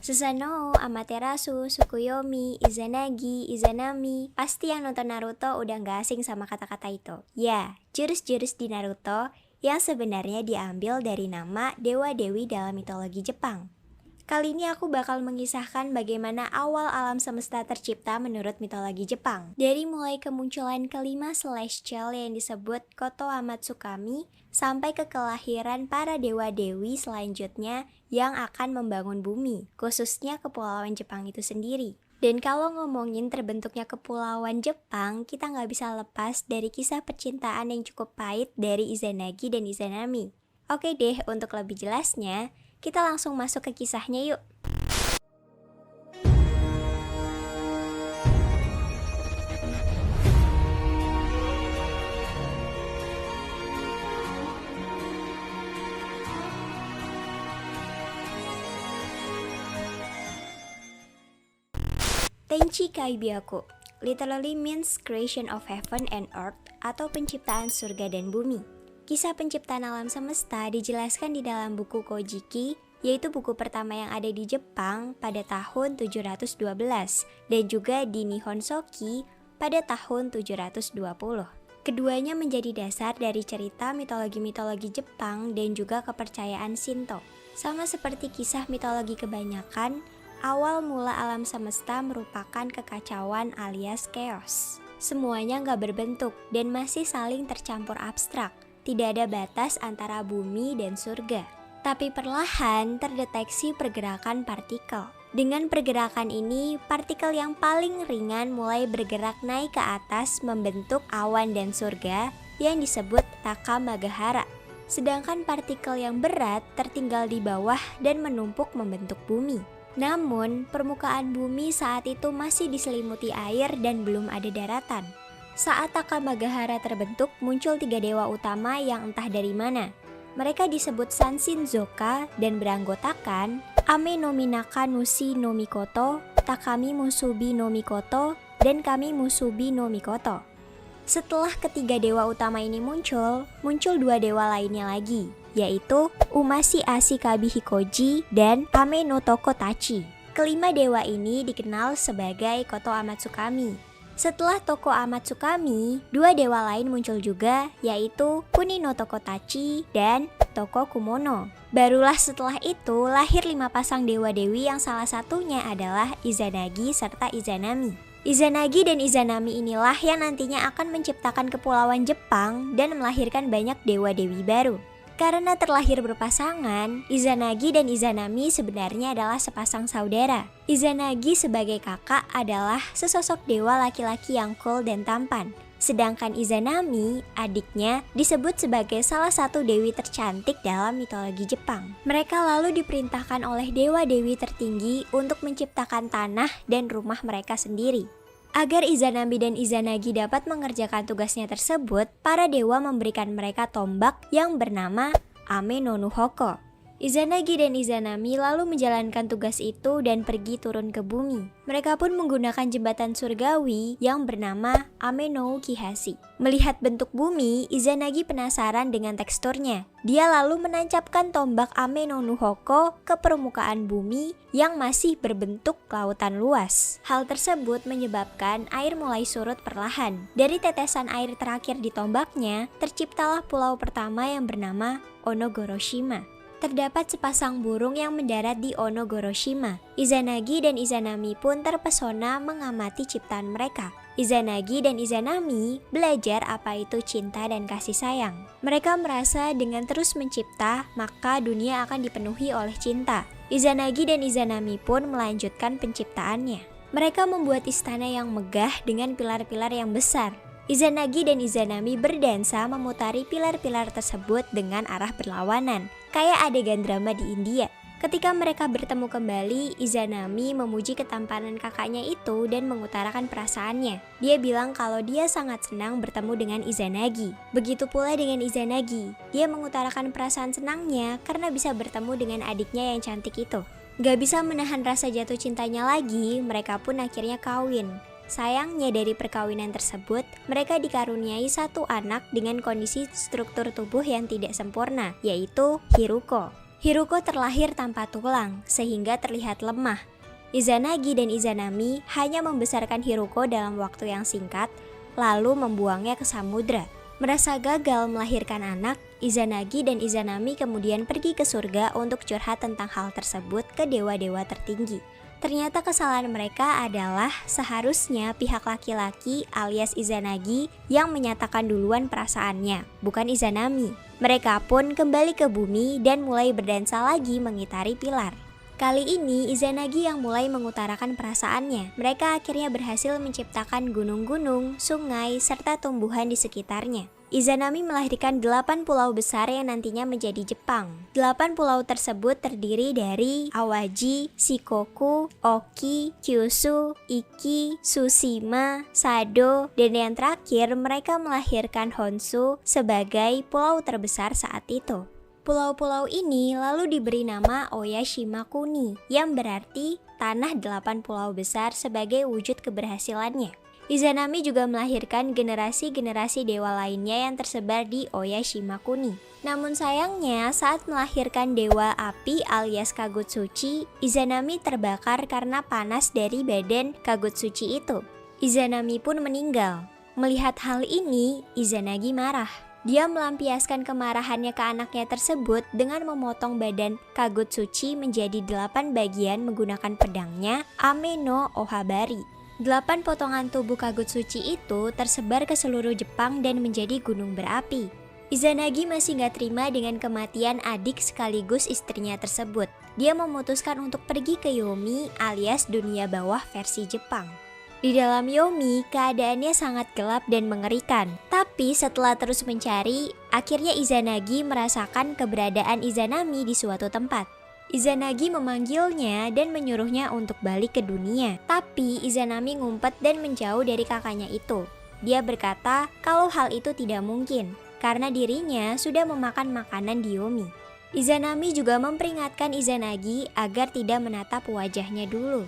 Susanoo, Amaterasu, Tsukuyomi, Izanagi, Izanami. Pasti yang nonton Naruto udah gak asing sama kata-kata itu. Ya, jurus-jurus di Naruto yang sebenarnya diambil dari nama dewa-dewi dalam mitologi Jepang. Kali ini aku bakal mengisahkan bagaimana awal alam semesta tercipta menurut mitologi Jepang. Dari mulai kemunculan kelima celestial yang disebut Koto Amatsukami, sampai ke kelahiran para dewa-dewi selanjutnya yang akan membangun bumi, khususnya kepulauan Jepang itu sendiri. Dan kalau ngomongin terbentuknya kepulauan Jepang, kita nggak bisa lepas dari kisah percintaan yang cukup pahit dari Izanagi dan Izanami. Oke deh, untuk lebih jelasnya, kita langsung masuk ke kisahnya yuk. Tenchi Kaibyaku literally means creation of heaven and earth atau penciptaan surga dan bumi. Kisah penciptaan alam semesta dijelaskan di dalam buku Kojiki, yaitu buku pertama yang ada di Jepang pada tahun 712 dan juga di Nihon Shoki pada tahun 720. Keduanya menjadi dasar dari cerita mitologi-mitologi Jepang dan juga kepercayaan Shinto. Sama seperti kisah mitologi kebanyakan, awal mula alam semesta merupakan kekacauan alias chaos. Semuanya nggak berbentuk dan masih saling tercampur abstrak. Tidak ada batas antara bumi dan surga. Tapi perlahan terdeteksi pergerakan partikel. Dengan pergerakan ini, partikel yang paling ringan mulai bergerak naik ke atas membentuk awan dan surga yang disebut Takamagahara. Sedangkan partikel yang berat tertinggal di bawah dan menumpuk membentuk bumi. Namun, permukaan bumi saat itu masih diselimuti air dan belum ada daratan. Saat Takamagahara terbentuk, muncul 3 dewa utama yang entah dari mana. Mereka disebut Sanshinzoka dan beranggotakan Ame no Minaka Nushi no Mikoto, Takami Musubi no Mikoto, dan Kami Musubi no Mikoto. Setelah ketiga dewa utama ini muncul 2 dewa lainnya lagi, yaitu Umashi Ashikabi Hikoji dan Ame no Tokotachi. Kelima dewa ini dikenal sebagai Koto Amatsukami. Setelah Toko Amatsukami, 2 dewa lain muncul juga, yaitu Kuni no Tokotachi dan Toko Kumono. Barulah setelah itu lahir 5 pasang dewa-dewi yang salah satunya adalah Izanagi serta Izanami. Izanagi dan Izanami inilah yang nantinya akan menciptakan kepulauan Jepang dan melahirkan banyak dewa-dewi baru. Karena terlahir berpasangan, Izanagi dan Izanami sebenarnya adalah sepasang saudara. Izanagi sebagai kakak adalah sesosok dewa laki-laki yang cool dan tampan. Sedangkan Izanami, adiknya, disebut sebagai salah satu dewi tercantik dalam mitologi Jepang. Mereka lalu diperintahkan oleh dewa-dewi tertinggi untuk menciptakan tanah dan rumah mereka sendiri. Agar Izanami dan Izanagi dapat mengerjakan tugasnya tersebut, para dewa memberikan mereka tombak yang bernama Ame no Nuhoko. Izanagi dan Izanami lalu menjalankan tugas itu dan pergi turun ke bumi. Mereka pun menggunakan jembatan surgawi yang bernama Ame no Ukihashi. Melihat bentuk bumi, Izanagi penasaran dengan teksturnya. Dia lalu menancapkan tombak Ame no Nuhoko ke permukaan bumi yang masih berbentuk lautan luas. Hal tersebut menyebabkan air mulai surut perlahan. Dari tetesan air terakhir di tombaknya, terciptalah pulau pertama yang bernama Onogoroshima. Terdapat sepasang burung yang mendarat di Onogoroshima. Izanagi dan Izanami pun terpesona mengamati ciptaan mereka. Izanagi dan Izanami belajar apa itu cinta dan kasih sayang. Mereka merasa dengan terus mencipta, maka dunia akan dipenuhi oleh cinta. Izanagi dan Izanami pun melanjutkan penciptaannya. Mereka membuat istana yang megah dengan pilar-pilar yang besar. Izanagi dan Izanami berdansa memutari pilar-pilar tersebut dengan arah berlawanan, kayak adegan drama di India. Ketika mereka bertemu kembali, Izanami memuji ketampanan kakaknya itu dan mengutarakan perasaannya. Dia bilang kalau dia sangat senang bertemu dengan Izanagi. Begitu pula dengan Izanagi, dia mengutarakan perasaan senangnya karena bisa bertemu dengan adiknya yang cantik itu. Gak bisa menahan rasa jatuh cintanya lagi, mereka pun akhirnya kawin. Sayangnya dari perkawinan tersebut, mereka dikaruniai satu anak dengan kondisi struktur tubuh yang tidak sempurna, yaitu Hiruko. Hiruko terlahir tanpa tulang, sehingga terlihat lemah. Izanagi dan Izanami hanya membesarkan Hiruko dalam waktu yang singkat, lalu membuangnya ke samudra. Merasa gagal melahirkan anak, Izanagi dan Izanami kemudian pergi ke surga untuk curhat tentang hal tersebut ke dewa-dewa tertinggi. Ternyata kesalahan mereka adalah seharusnya pihak laki-laki alias Izanagi yang menyatakan duluan perasaannya, bukan Izanami. Mereka pun kembali ke bumi dan mulai berdansa lagi mengitari pilar. Kali ini Izanagi yang mulai mengutarakan perasaannya. Mereka akhirnya berhasil menciptakan gunung-gunung, sungai, serta tumbuhan di sekitarnya. Izanami melahirkan 8 pulau besar yang nantinya menjadi Jepang. 8 pulau tersebut terdiri dari Awaji, Shikoku, Oki, Kyushu, Iki, Tsushima, Sado, dan yang terakhir mereka melahirkan Honshu sebagai pulau terbesar saat itu. Pulau-pulau ini lalu diberi nama Oyashimakuni yang berarti tanah 8 pulau besar sebagai wujud keberhasilannya. Izanami juga melahirkan generasi-generasi dewa lainnya yang tersebar di Oyashimakuni. Namun sayangnya saat melahirkan dewa api alias Kagutsuchi, Izanami terbakar karena panas dari badan Kagutsuchi itu. Izanami pun meninggal. Melihat hal ini, Izanagi marah. Dia melampiaskan kemarahannya ke anaknya tersebut dengan memotong badan Kagutsuchi menjadi 8 bagian menggunakan pedangnya Ame no Ohabari. 8 potongan tubuh Kagutsuchi itu tersebar ke seluruh Jepang dan menjadi gunung berapi. Izanagi masih gak terima dengan kematian adik sekaligus istrinya tersebut. Dia memutuskan untuk pergi ke Yomi alias dunia bawah versi Jepang. Di dalam Yomi, keadaannya sangat gelap dan mengerikan. Tapi setelah terus mencari, akhirnya Izanagi merasakan keberadaan Izanami di suatu tempat. Izanagi memanggilnya dan menyuruhnya untuk balik ke dunia. Tapi Izanami ngumpet dan menjauh dari kakaknya itu. Dia berkata kalau hal itu tidak mungkin, karena dirinya sudah memakan makanan di Yomi. Izanami juga memperingatkan Izanagi agar tidak menatap wajahnya dulu.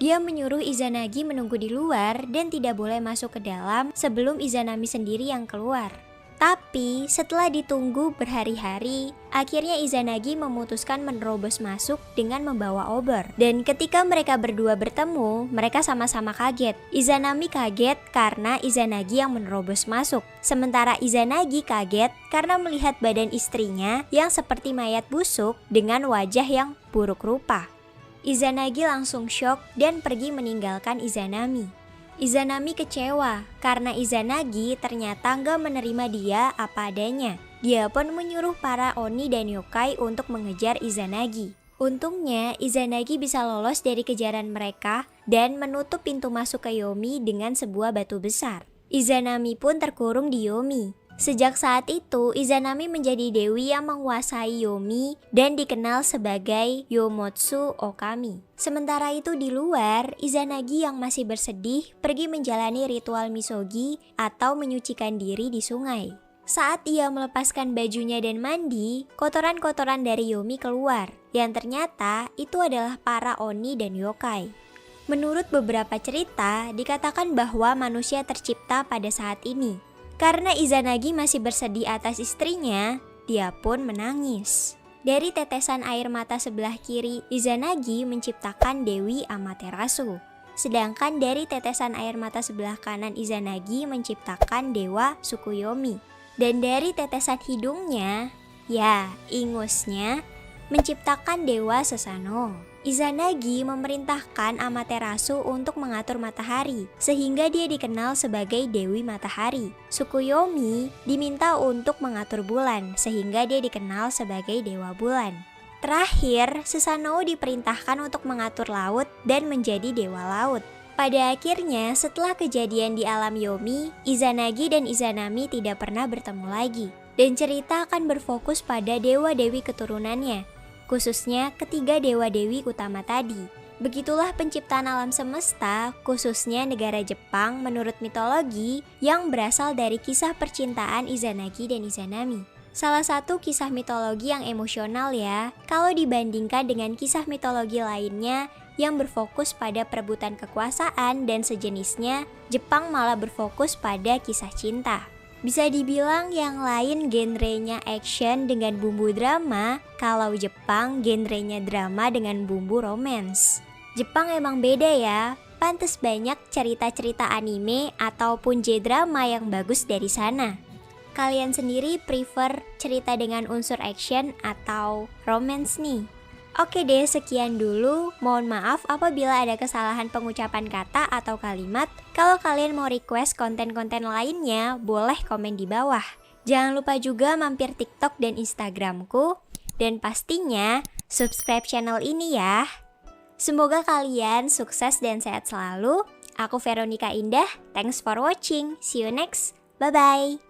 Dia menyuruh Izanagi menunggu di luar dan tidak boleh masuk ke dalam sebelum Izanami sendiri yang keluar. Tapi setelah ditunggu berhari-hari, akhirnya Izanagi memutuskan menerobos masuk dengan membawa obor. Dan ketika mereka berdua bertemu, mereka sama-sama kaget. Izanami kaget karena Izanagi yang menerobos masuk. Sementara Izanagi kaget karena melihat badan istrinya yang seperti mayat busuk dengan wajah yang buruk rupa. Izanagi langsung shock dan pergi meninggalkan Izanami. Izanami kecewa karena Izanagi ternyata gak menerima dia apa adanya. Dia pun menyuruh para Oni dan Yokai untuk mengejar Izanagi. Untungnya Izanagi bisa lolos dari kejaran mereka dan menutup pintu masuk ke Yomi dengan sebuah batu besar. Izanami pun terkurung di Yomi. Sejak saat itu, Izanami menjadi dewi yang menguasai Yomi dan dikenal sebagai Yomotsu Okami. Sementara itu di luar, Izanagi yang masih bersedih pergi menjalani ritual misogi atau menyucikan diri di sungai. Saat ia melepaskan bajunya dan mandi, kotoran-kotoran dari Yomi keluar, yang ternyata itu adalah para Oni dan Yokai. Menurut beberapa cerita, dikatakan bahwa manusia tercipta pada saat ini. Karena Izanagi masih bersedih atas istrinya, dia pun menangis. Dari tetesan air mata sebelah kiri, Izanagi menciptakan Dewi Amaterasu. Sedangkan dari tetesan air mata sebelah kanan, Izanagi menciptakan Dewa Tsukuyomi. Dan dari tetesan hidungnya, ya ingusnya, menciptakan Dewa Susanoo. Izanagi memerintahkan Amaterasu untuk mengatur matahari, sehingga dia dikenal sebagai Dewi Matahari. Tsukuyomi diminta untuk mengatur bulan, sehingga dia dikenal sebagai Dewa Bulan. Terakhir, Susanoo diperintahkan untuk mengatur laut dan menjadi Dewa Laut. Pada akhirnya, setelah kejadian di alam Yomi, Izanagi dan Izanami tidak pernah bertemu lagi. Dan cerita akan berfokus pada dewa-dewi keturunannya, khususnya ketiga dewa-dewi utama tadi. Begitulah penciptaan alam semesta, khususnya negara Jepang menurut mitologi yang berasal dari kisah percintaan Izanagi dan Izanami. Salah satu kisah mitologi yang emosional ya, kalau dibandingkan dengan kisah mitologi lainnya yang berfokus pada perebutan kekuasaan dan sejenisnya, Jepang malah berfokus pada kisah cinta. Bisa dibilang yang lain genrenya action dengan bumbu drama, kalau Jepang genrenya drama dengan bumbu romance. Jepang emang beda ya, pantes banyak cerita-cerita anime ataupun J-drama yang bagus dari sana. Kalian sendiri prefer cerita dengan unsur action atau romance nih? Oke deh, sekian dulu. Mohon maaf apabila ada kesalahan pengucapan kata atau kalimat. Kalau kalian mau request konten-konten lainnya, boleh komen di bawah. Jangan lupa juga mampir TikTok dan Instagramku. Dan pastinya, subscribe channel ini ya. Semoga kalian sukses dan sehat selalu. Aku Veronica Indah, thanks for watching. See you next. Bye-bye.